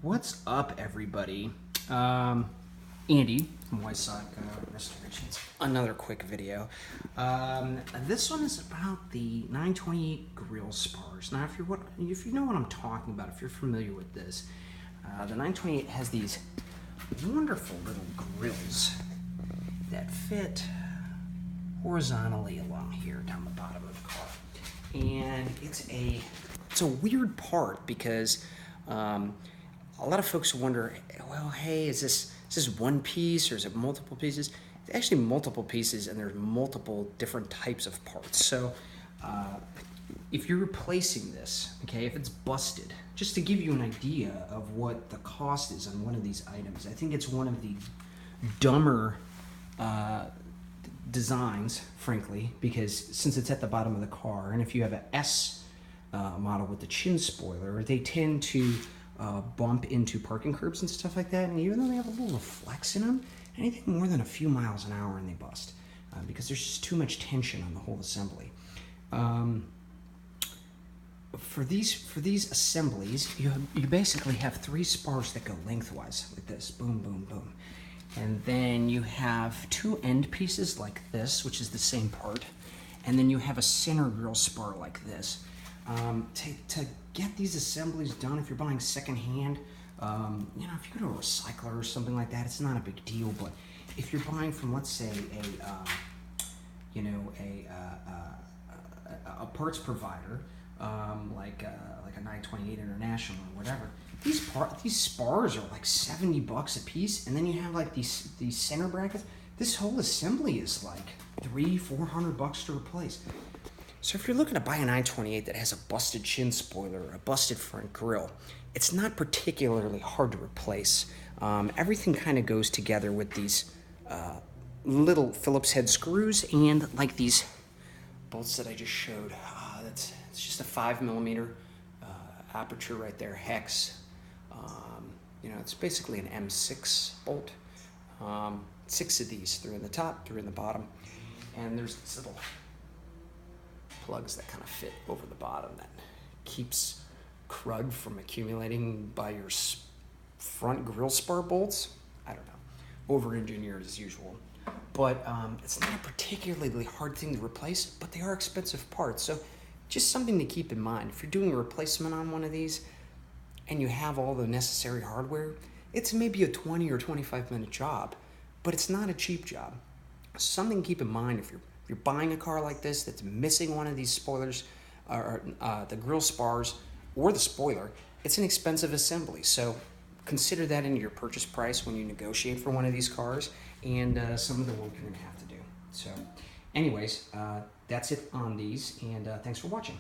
What's up, everybody? Andy from Wyside Restorations. Another quick video. This one is about the 928 grill spars. Now, if you know what I'm talking about, if you're familiar with this, the 928 has these wonderful little grills that fit horizontally along here down the bottom of the car, and it's a weird part because a lot of folks wonder, well, hey, is this one piece or is it multiple pieces? It's actually multiple pieces, and there's multiple different types of parts. So if you're replacing this, okay, if it's busted, just to give you an idea of what the cost is on one of these items, I think it's one of the dumber designs, frankly, because since it's at the bottom of the car, and if you have an S model with the chin spoiler, they tend to bump into parking curbs and stuff like that, and even though they have a little reflex in them, anything more than a few miles an hour and they bust because there's just too much tension on the whole assembly. For these assemblies, you basically have three spars that go lengthwise like this, boom, boom, boom. And then you have two end pieces like this, which is the same part, and then you have a center grill spar like this. To get these assemblies done, if you're buying secondhand, you know, if you go to a recycler or something like that, it's not a big deal. But if you're buying from, let's say, a parts provider, like a 928 International or whatever, these spars are like $70 a piece, and then you have like these center brackets. This whole assembly is like $300-400 to replace. So if you're looking to buy a 928 that has a busted chin spoiler or a busted front grille, it's not particularly hard to replace. Everything kind of goes together with these little Phillips head screws and like these bolts that I just showed. It's just a 5mm aperture right there, hex. You know, it's basically an M6 bolt. 6 of these, 3 in the top, 3 in the bottom, and there's this little plugs that kind of fit over the bottom that keeps crud from accumulating by your front grill spar bolts. I don't know, over-engineered as usual, but it's not a particularly hard thing to replace, but they are expensive parts, so just something to keep in mind. If you're doing a replacement on one of these and you have all the necessary hardware, it's maybe a 20 or 25-minute job, but it's not a cheap job. Something to keep in mind if you're buying a car like this that's missing one of these spoilers, or the grill spars, or the spoiler, it's an expensive assembly. So consider that into your purchase price when you negotiate for one of these cars, and some of the work you're going to have to do. So anyways, that's it on these, and thanks for watching.